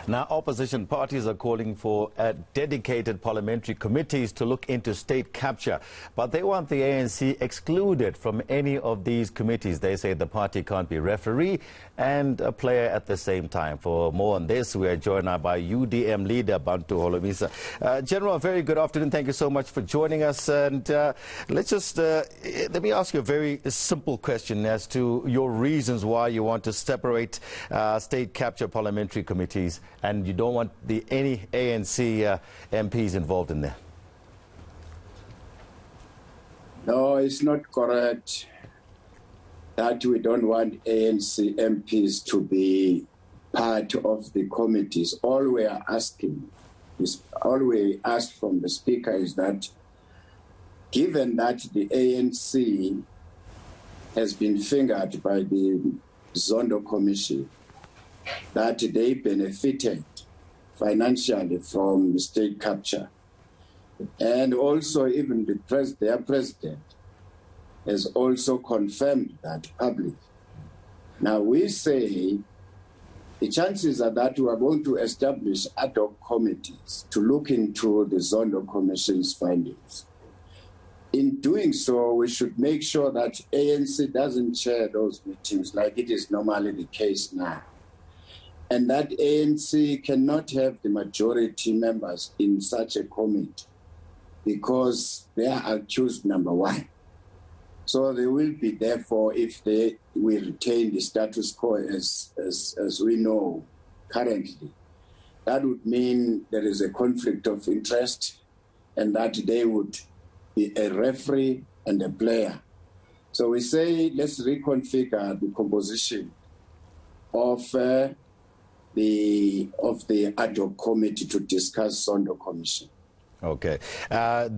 Now, opposition parties are calling for dedicated parliamentary committees to look into state capture, but they want the ANC excluded from any of these committees. They say the party can't be referee and a player at the same time. For more on this, we are joined now by UDM leader Bantu Holomisa. General, very good afternoon. Thank you so much for joining us. And let me ask you a very simple question as to your reasons why you want to separate state capture parliamentary committees and you don't want any ANC MPs involved in there. No, it's not correct that we don't want ANC MPs to be part of the committees. All we are asking is, all we ask from the Speaker is that, given that the ANC has been fingered by the Zondo Commission, that they benefited financially from state capture. And also even their president has also confirmed that publicly. Now we say the chances are that we are going to establish ad hoc committees to look into the Zondo Commission's findings. In doing so, we should make sure that ANC doesn't chair those meetings like it is normally the case now. And that ANC cannot have the majority members in such a committee because they are accused, number one. So they will be, therefore, if they will retain the status quo as we know currently, that would mean there is a conflict of interest and that they would be a referee and a player. So we say let's reconfigure the composition of the ad hoc committee to discuss Zondo Commission. Okay.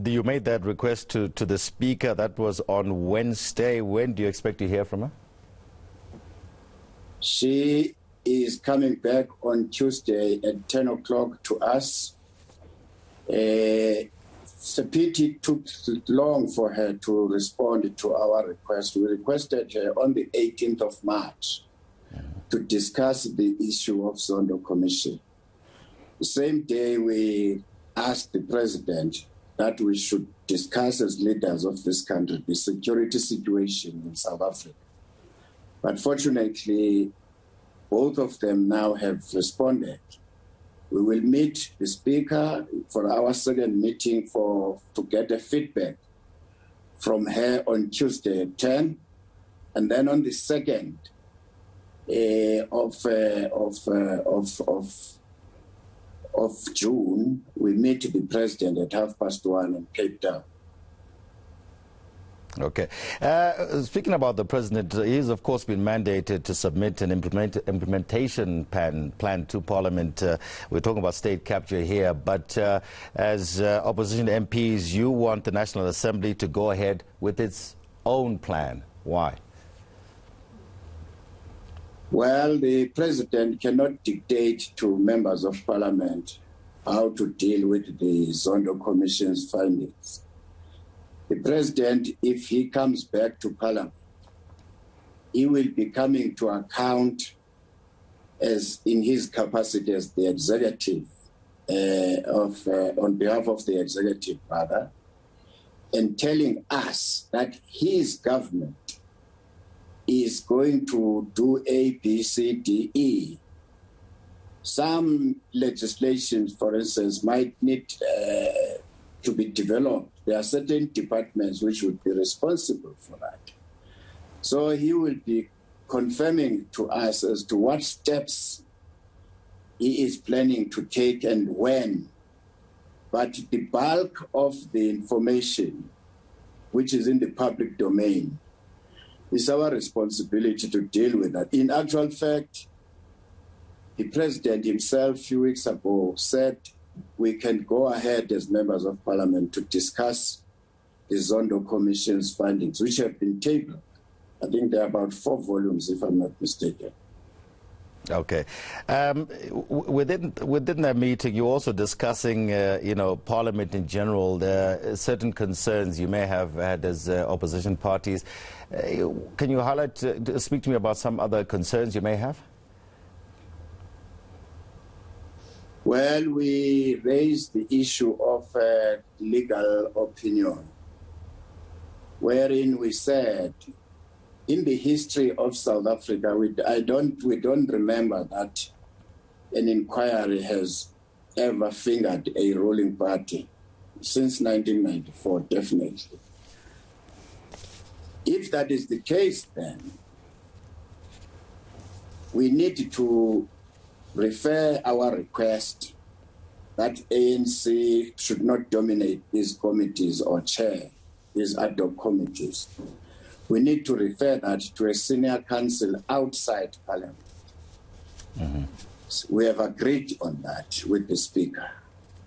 You made that request to the Speaker. That was on Wednesday. When do you expect to hear from her? She is coming back on Tuesday at 10 o'clock to us. It's a pity it took long for her to respond to our request. We requested her on the 18th of March to discuss the issue of Zondo Commission. The same day we asked the President that we should discuss as leaders of this country the security situation in South Africa. But fortunately, both of them now have responded. We will meet the Speaker for our second meeting to get a feedback from her on Tuesday at 10, and then on the 2nd of June, we meet the President at 1:30 in Cape Town. Okay. Speaking about the President, he has, of course, been mandated to submit an implementation plan to Parliament. We're talking about state capture here, but as opposition MPs, you want the National Assembly to go ahead with its own plan. Why? Well, the President cannot dictate to members of Parliament how to deal with the Zondo Commission's findings. The President, if he comes back to Parliament, he will be coming to account as in his capacity as the executive on behalf of the executive, rather, and telling us that his government is going to do A, B, C, D, E. Some legislation, for instance, might need to be developed. There are certain departments which would be responsible for that. So he will be confirming to us as to what steps he is planning to take and when. But the bulk of the information, which is in the public domain, it's our responsibility to deal with that. In actual fact, the President himself a few weeks ago said we can go ahead as members of Parliament to discuss the Zondo Commission's findings, which have been tabled. I think there are about 4 volumes, if I'm not mistaken. Okay. Within that meeting, you're also discussing, Parliament in general. There are certain concerns you may have had as opposition parties. Can you speak to me about some other concerns you may have? Well, we raised the issue of legal opinion, wherein we said, in the history of South Africa, we don't remember that an inquiry has ever fingered a ruling party since 1994, definitely. If that is the case, then we need to refer our request that ANC should not dominate these committees or chair these ad hoc committees. We need to refer that to a senior counsel outside Parliament. Mm-hmm. So we have agreed on that with the Speaker.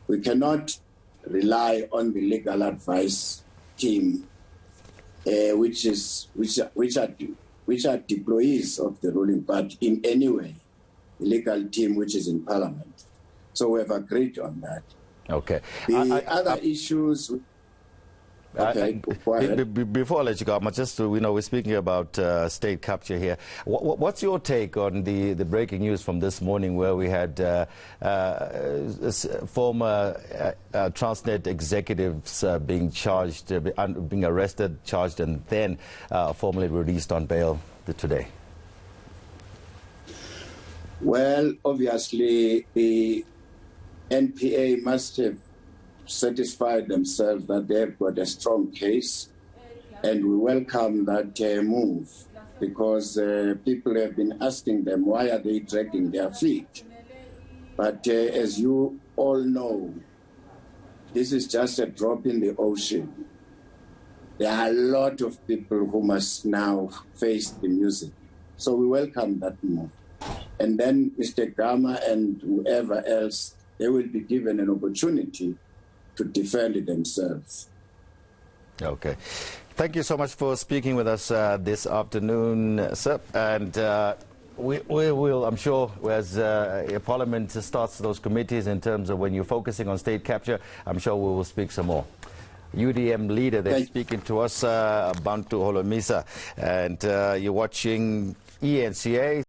We cannot rely on the legal advice team, which are deployees of the ruling party in any way, the legal team which is in Parliament. So we have agreed on that. Okay. The other issues. Okay, before I let you go, just we're speaking about state capture here. What's your take on the breaking news from this morning, where we had former Transnet executives being charged, being arrested, charged, and then formally released on bail today? Well, obviously, the NPA must have satisfied themselves that they have got a strong case, and we welcome that move, because people have been asking them, why are they dragging their feet? But as you all know, this is just a drop in the ocean. There are a lot of people who must now face the music. So we welcome that move. And then Mr. Gama and whoever else, they will be given an opportunity to defend themselves. Okay. Thank you so much for speaking with us this afternoon, sir. And we will, I'm sure, as Parliament starts those committees in terms of when you're focusing on state capture, I'm sure we will speak some more. UDM leader there speaking to us, Bantu Holomisa. And you're watching eNCA.